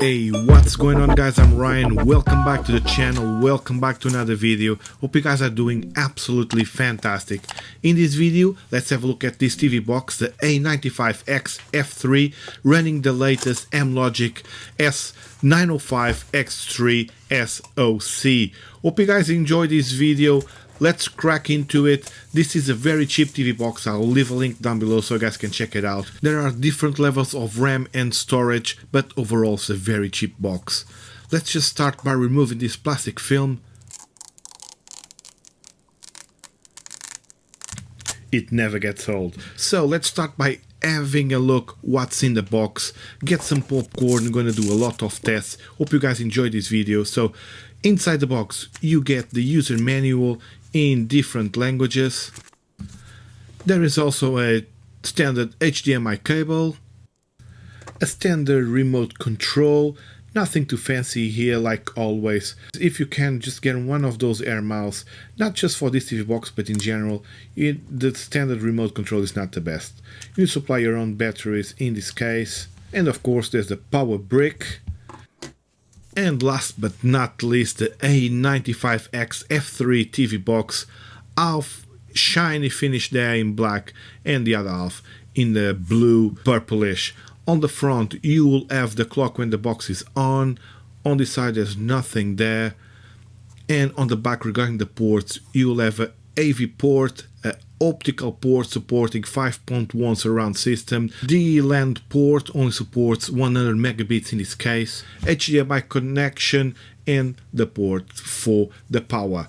Hey, what's going on guys? I'm Ryan. Welcome back to the channel. Welcome back to another video. Hope you guys are doing absolutely fantastic. In this video, let's have a look at this TV box, the A95X F3, running the latest Amlogic S905 X3 SoC. Hope you guys enjoyed this video. Let's crack into it. This is a very cheap TV box. I'll leave a link down below so you guys can check it out. There are different levels of RAM and storage, but overall it's a very cheap box. Let's just start by removing this plastic film. It never gets old. So let's start by having a look what's in the box. Get some popcorn. I'm gonna do a lot of tests. Hope you guys enjoyed this video. So inside the box you get the user manual in different languages. There is also a standard HDMI cable, a standard remote control, nothing too fancy here like always. If you can, just get one of those air miles, not just for this TV box but in general. The standard remote control is not the best. You supply your own batteries in this case, and of course there's the power brick. And last but not least, the A95X F3 TV box, half shiny finish there in black and the other half in the blue purplish. On the front you will have the clock when the box is on this side there's nothing there, and on the back regarding the ports you will have a AV port, an optical port supporting 5.1 surround system, the LAN port only supports 100 megabits in this case, HDMI connection, and the port for the power.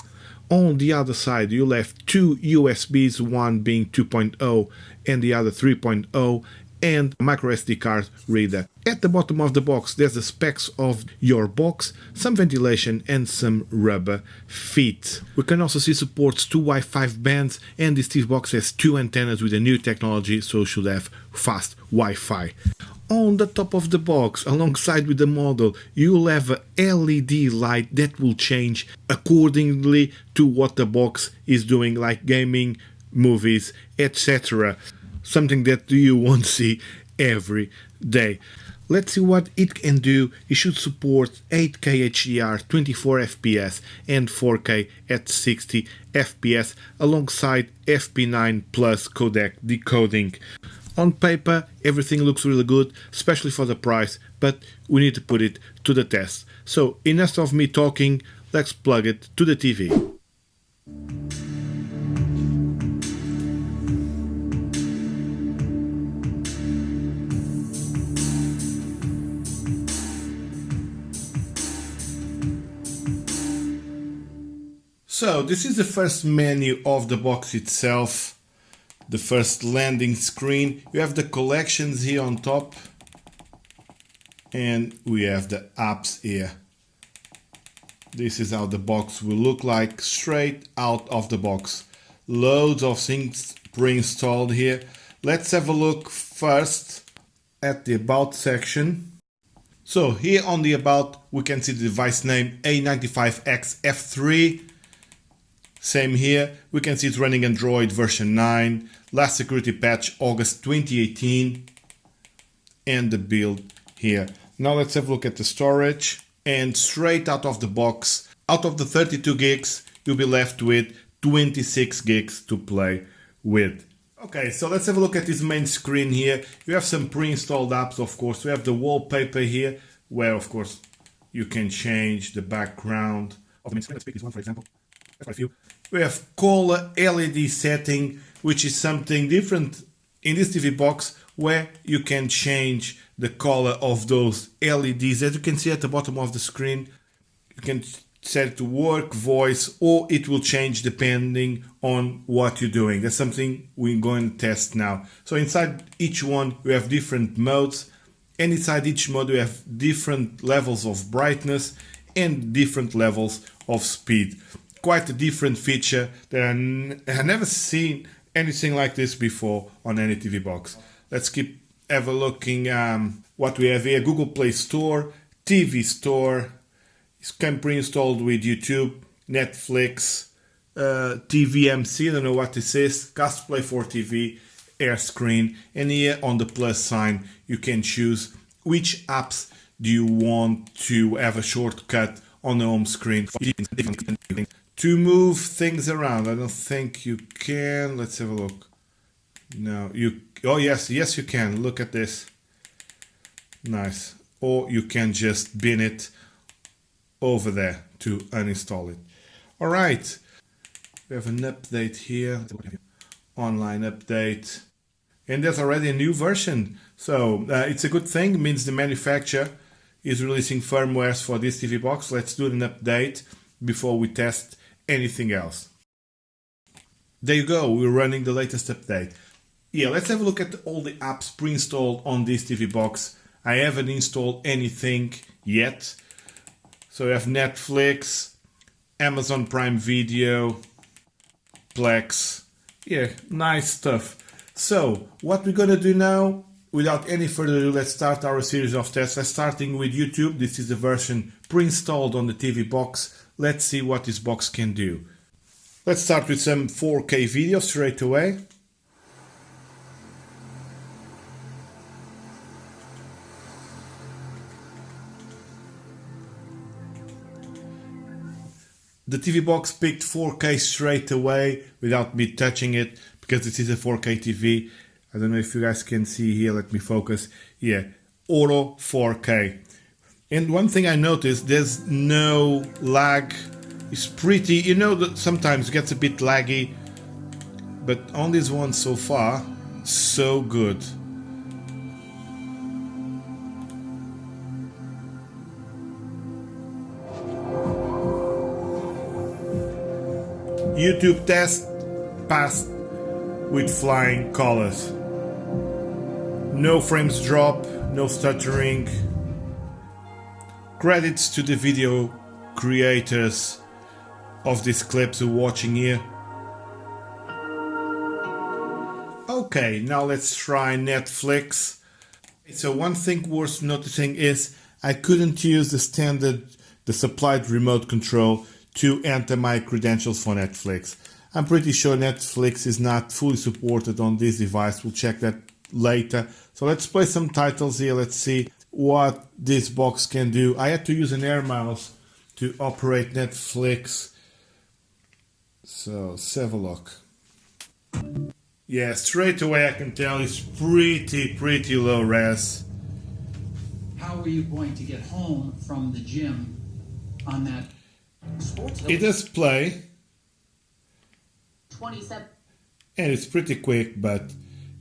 On the other side you'll have two USBs, one being 2.0 and the other 3.0, and a micro SD card reader. At the bottom of the box there's the specs of your box, some ventilation and some rubber feet. We can also see supports two Wi-Fi bands, and this TV box has two antennas with a new technology, so it should have fast Wi-Fi. On the top of the box, alongside with the model, you'll have a LED light that will change accordingly to what the box is doing, like gaming, movies, etc. Something that you won't see every day. Let's see what it can do. It should support 8K HDR, 24 FPS and 4K at 60 FPS alongside FP9 plus codec decoding. On paper everything looks really good, especially for the price, but we need to put it to the test. So enough of me talking, let's plug it to the TV. So this is the first menu of the box itself, the first landing screen. You have the collections here on top, and we have the apps here. This is how the box will look like straight out of the box. Loads of things pre-installed here. Let's have a look first at the About section. So here on the About we can see the device name A95X F3. Same here, we can see it's running Android version 9, last security patch August 2018, and the build here. Now let's have a look at the storage, and straight out of the box, out of the 32 gigs, you'll be left with 26 gigs to play with. Okay, so let's have a look at this main screen here. You have some pre-installed apps, of course. We have the wallpaper here, where of course you can change the background of the main screen. Let's pick this one for example. Quite a few. We have color LED setting, which is something different in this TV box, where you can change the color of those LEDs. As you can see at the bottom of the screen, you can set it to work, voice, or it will change depending on what you're doing. That's something we're going to test now. So inside each one we have different modes, and inside each mode we have different levels of brightness and different levels of speed. Quite a different feature that I have never seen anything like this before on any TV box. Let's keep ever looking what we have here. Google Play Store, TV Store, it's pre-installed with YouTube, Netflix, TVMC, I don't know what this is, Castplay for TV, Air Screen, and here on the plus sign you can choose which apps do you want to have a shortcut on the home screen to move things around? I don't think you can. Let's have a look. No, oh yes, you can. Look at this. Nice. Or you can just bin it over there to uninstall it. All right. We have an update here. Online update. And there's already a new version. So it's a good thing. It means the manufacturer is releasing firmwares for this TV box. Let's do an update before we test anything else. There you go. We're running the latest update. Yeah, let's have a look at all the apps pre-installed on this TV box. I haven't installed anything yet. So we have Netflix, Amazon Prime Video, Plex. Yeah, nice stuff. So what we're gonna do now, without any further ado, let's start our series of tests. Let's starting with YouTube. This is the version pre-installed on the TV box. Let's see what this box can do. Let's start with some 4K video straight away. The TV box picked 4K straight away without me touching it because this is a 4K TV. I don't know if you guys can see here. Let me focus. Yeah, auto 4K. And one thing I noticed, there's no lag. It's pretty, you know, that sometimes it gets a bit laggy, but on this one so far, so good. YouTube test passed with flying colors. No frames drop, no stuttering. Credits to the video creators of these clips who are watching here. Okay, now let's try Netflix. So one thing worth noticing is I couldn't use the supplied remote control to enter my credentials for Netflix. I'm pretty sure Netflix is not fully supported on this device. We'll check that later. So let's play some titles here. Let's see what this box can do. I had to use an air mouse to operate Netflix. So let's have a look. Yeah, straight away I can tell it's pretty low res. How are you going to get home from the gym on that? It does play 27. and it's pretty quick, but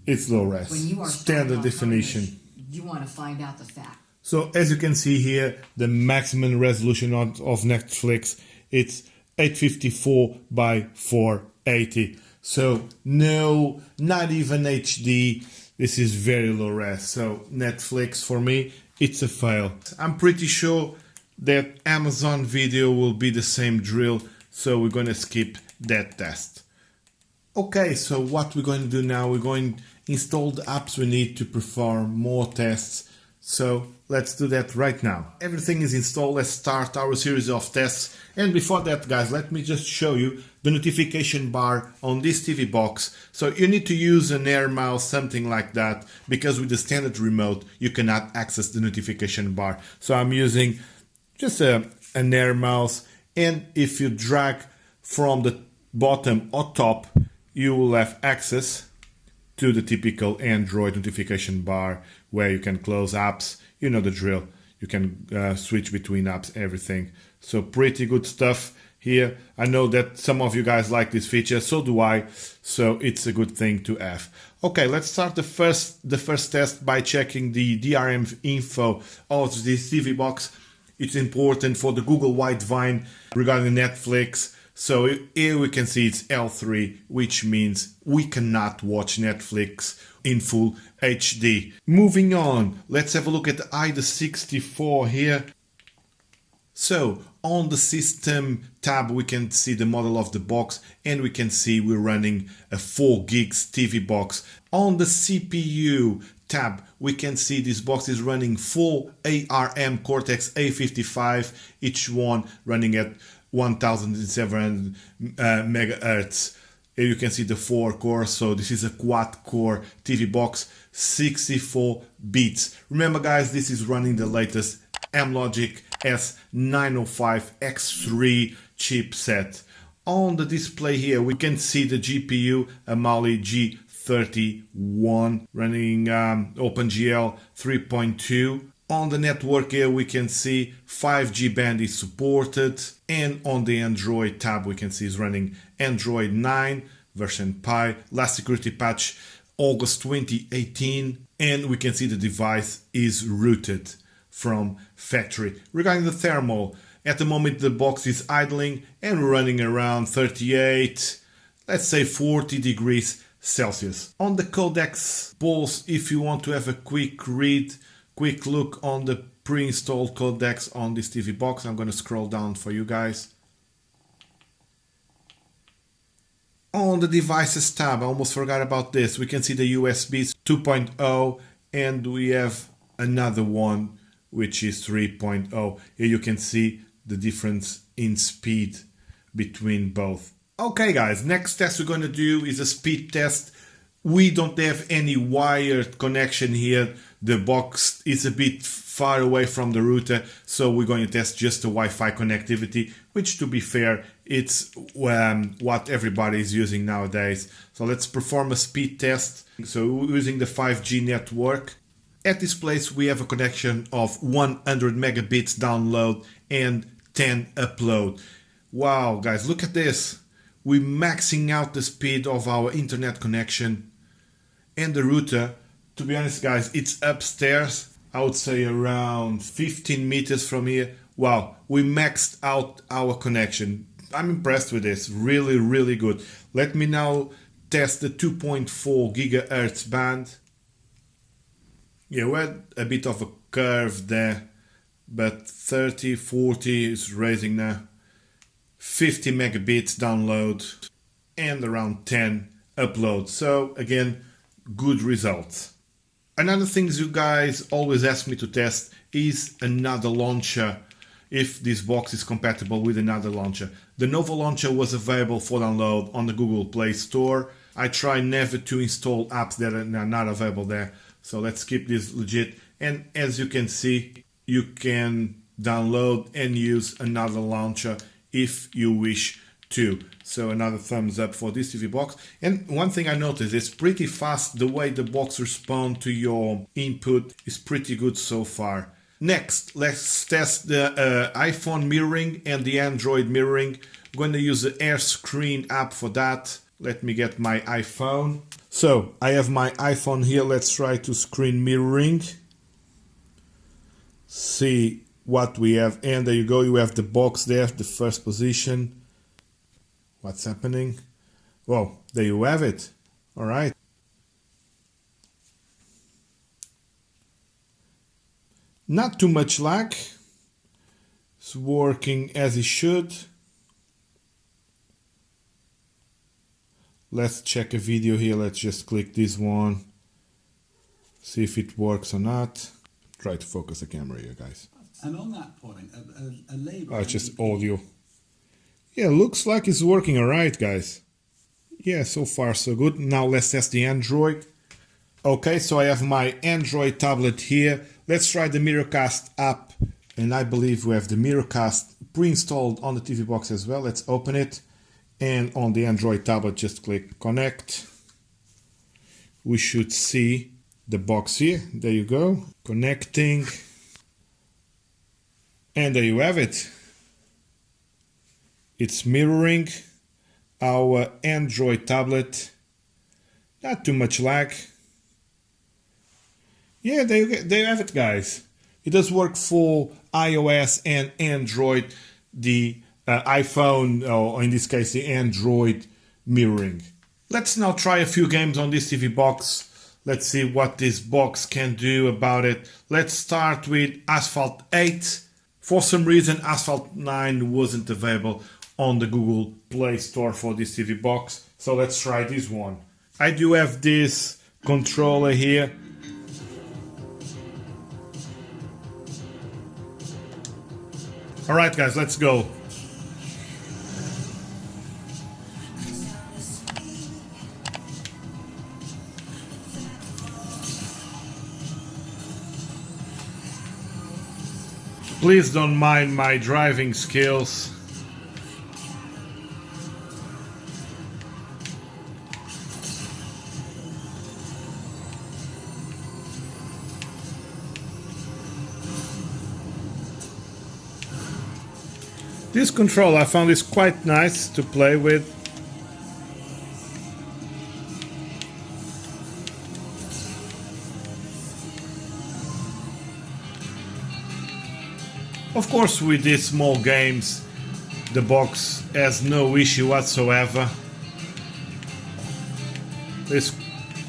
it's low res. Standard definition. You want to find out the fact. So as you can see here, the maximum resolution of Netflix, it's 854 by 480. So no, not even HD. This is very low res. So Netflix for me, it's a fail. I'm pretty sure that Amazon Video will be the same drill, so we're going to skip that test. Okay, so what we're going to do now, we're going to install the apps we need to perform more tests. So let's do that right now. Everything is installed. Let's start our series of tests. And before that, guys, let me just show you the notification bar on this TV box. So you need to use an air mouse, something like that, because with the standard remote, you cannot access the notification bar. So I'm using just an air mouse, and if you drag from the bottom or top, you will have access to the typical Android notification bar where you can close apps. You know the drill. You can switch between apps, everything. So pretty good stuff here. I know that some of you guys like this feature, so do I. So it's a good thing to have. Okay, let's start the first test by checking the DRM info of this TV box. It's important for the Google Widevine regarding Netflix. So here we can see it's L3, which means we cannot watch Netflix in full HD. Moving on, let's have a look at the ID64 here. So on the system tab, we can see the model of the box, and we can see we're running a 4 gigs TV box. On the CPU tab, we can see this box is running full ARM Cortex A55, each one running at 1700 megahertz. Here you can see the 4 cores, so this is a quad core TV box, 64 bits. Remember guys, this is running the latest Amlogic S905 X3 chipset. On the display here we can see the GPU, a Mali G31 running OpenGL 3.2. On the network here we can see 5G band is supported, and on the Android tab we can see is running Android 9 version Pi, last security patch August 2018, and we can see the device is rooted from factory. Regarding the thermal, at the moment the box is idling and running around 38, let's say 40 degrees Celsius. On the codecs pulse, if you want to have a quick look on the pre-installed codecs on this TV box, I'm going to scroll down for you guys. On the devices tab, I almost forgot about this, we can see the USB 2.0 and we have another one which is 3.0. Here you can see the difference in speed between both. Okay guys, next test we're going to do is a speed test. We don't have any wired connection here. The box is a bit far away from the router, so we're going to test just the Wi-Fi connectivity, which to be fair, it's what everybody is using nowadays. So let's perform a speed test. So we're using the 5G network. At this place we have a connection of 100 megabits download and 10 upload. Wow guys, look at this. We're maxing out the speed of our internet connection, and the router, to be honest guys, it's upstairs, I would say around 15 meters from here. Wow, we maxed out our connection. I'm impressed with this, really good. Let me now test the 2.4 gigahertz band. Yeah, we had a bit of a curve there, but 30, 40 is raising now. 50 megabits download and around 10 upload. So again, good results. Another thing you guys always ask me to test is another launcher, if this box is compatible with another launcher. The Nova launcher was available for download on the Google Play Store. I try never to install apps that are not available there. So let's keep this legit. And as you can see, you can download and use another launcher if you wish to. So another thumbs up for this TV box. And one thing I noticed, it's pretty fast. The way the box responds to your input is pretty good so far. Next, let's test the iPhone mirroring and the Android mirroring. I'm going to use the AirScreen app for that. Let me get my iPhone. So I have my iPhone here. Let's try to screen mirroring. See what we have, and there you go, you have the box there, the first position. What's happening? Well, there you have it. All right. Not too much lag. It's working as it should. Let's check a video here. Let's just click this one. See if it works or not. Try to focus the camera here, guys. And on that point, a label... Oh, it's just audio. Yeah, looks like it's working alright, guys. Yeah, so far so good. Now let's test the Android. Okay, so I have my Android tablet here. Let's try the Mirrorcast app. And I believe we have the Mirrorcast pre-installed on the TV box as well. Let's open it. And on the Android tablet, just click connect. We should see the box here. There you go. Connecting. And there you have it. It's mirroring our Android tablet. Not too much lag. Yeah, there you have it, guys. It does work for iOS and Android. The iPhone, or in this case the Android mirroring. Let's now try a few games on this TV box. Let's see what this box can do about it. Let's start with Asphalt 8. For some reason Asphalt 9 wasn't available on the Google Play Store for this TV box. So let's try this one. I do have this controller here. Alright guys, let's go. Please don't mind my driving skills. This controller I found is quite nice to play with. Of course, with these small games, the box has no issue whatsoever. It's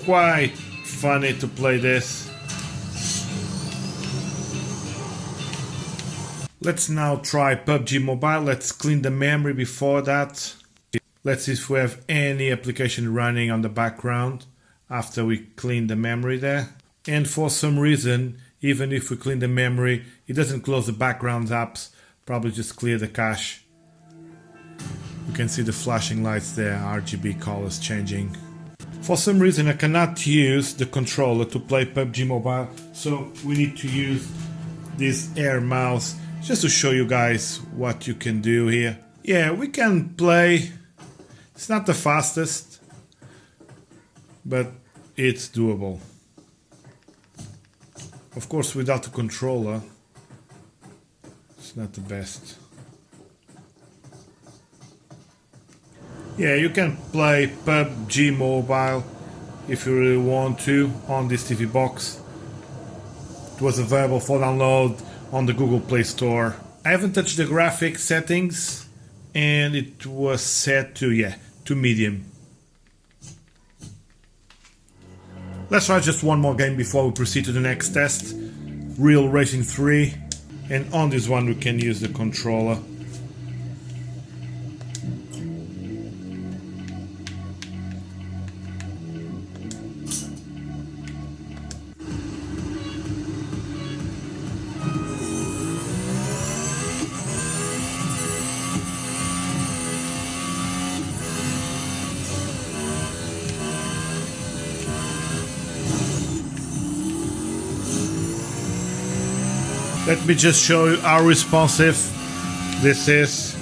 quite funny to play this. Let's now try PUBG Mobile. Let's clean the memory before that. Let's see if we have any application running on the background after we clean the memory there. And for some reason, even if we clean the memory, it doesn't close the background apps, probably just clear the cache. You can see the flashing lights there, RGB colors changing. For some reason I cannot use the controller to play PUBG Mobile, so we need to use this air mouse just to show you guys what you can do here. Yeah, we can play. It's not the fastest, but it's doable. Of course, without the controller, it's not the best. Yeah, you can play PUBG Mobile if you really want to on this TV box. It was available for download on the Google Play Store. I haven't touched the graphics settings, and it was set to medium. Let's try just one more game before we proceed to the next test. Real Racing 3, and on this one we can use the controller. Let me just show you how responsive this is.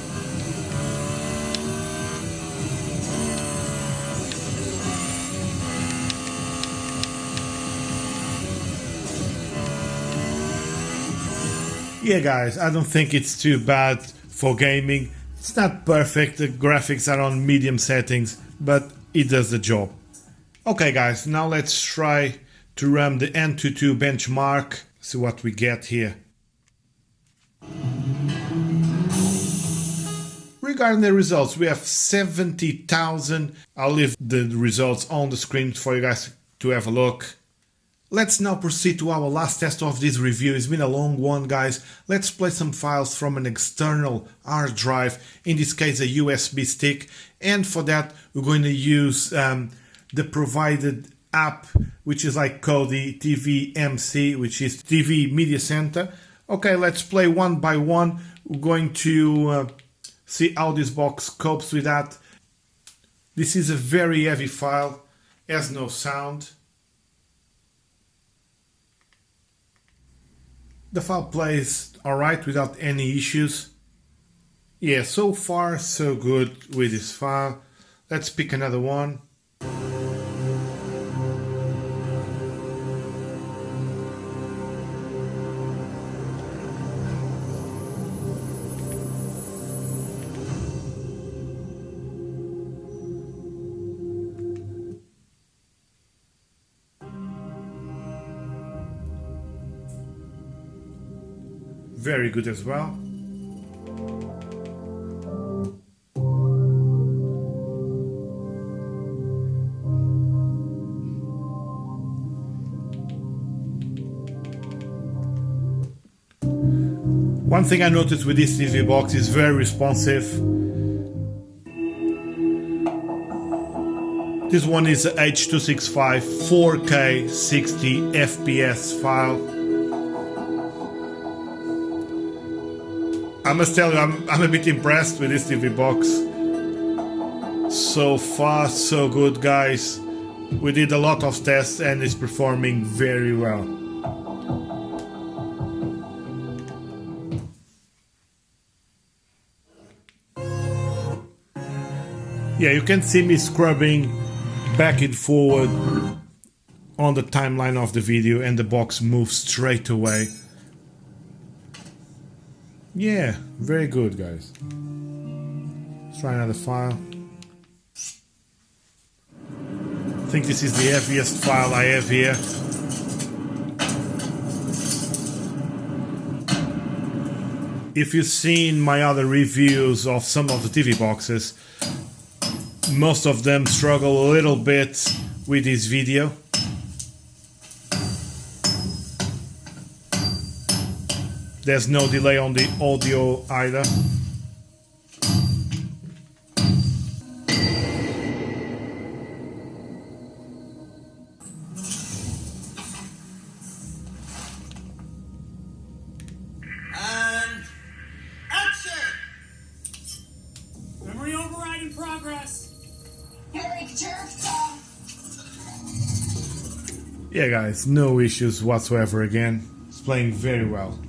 Yeah guys, I don't think it's too bad for gaming. It's not perfect, the graphics are on medium settings, but it does the job. Okay guys, now let's try to run the Antutu benchmark, see what we get here. Regarding the results, we have 70,000. I'll leave the results on the screen for you guys to have a look. Let's now proceed to our last test of this review. It's been a long one, guys. Let's play some files from an external hard drive, in this case a USB stick, and for that we're going to use the provided app, which is like Kodi TVMC, which is TV Media Center. Okay, let's play one by one. We're going to see how this box copes with that. This is a very heavy file, has no sound. The file plays alright without any issues. Yeah, so far so good with this file. Let's pick another one. Very good as well. One thing I noticed with this TV box is very responsive. This one is a H.265 4K 60 FPS file. I must tell you, I'm a bit impressed with this TV box. So far, so good, guys. We did a lot of tests and it's performing very well. Yeah, you can see me scrubbing back and forward on the timeline of the video, and the box moves straight away. Yeah, very good, guys. Let's try another file. I think this is the heaviest file I have here. If you've seen my other reviews of some of the TV boxes, most of them struggle a little bit with this video. There's no delay on the audio either. And action! Memory override in progress. Yeah, guys, no issues whatsoever again. It's playing very well.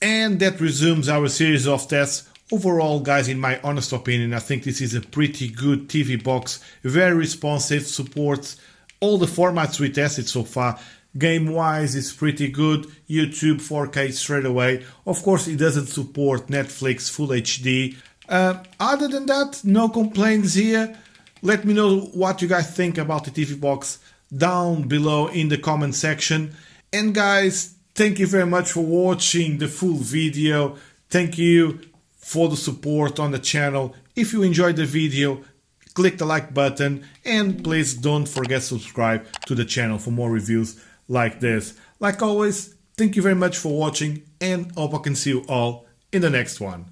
And that resumes our series of tests. Overall, guys, in my honest opinion, I think this is a pretty good TV box. Very responsive, supports all the formats we tested so far. Game-wise, it's pretty good. YouTube 4K straight away. Of course, it doesn't support Netflix Full HD. Other than that, no complaints here. Let me know what you guys think about the TV box down below in the comment section. And guys, thank you very much for watching the full video. Thank you for the support on the channel. If you enjoyed the video, click the like button, and please don't forget to subscribe to the channel for more reviews like this. Like always, thank you very much for watching, and hope I can see you all in the next one.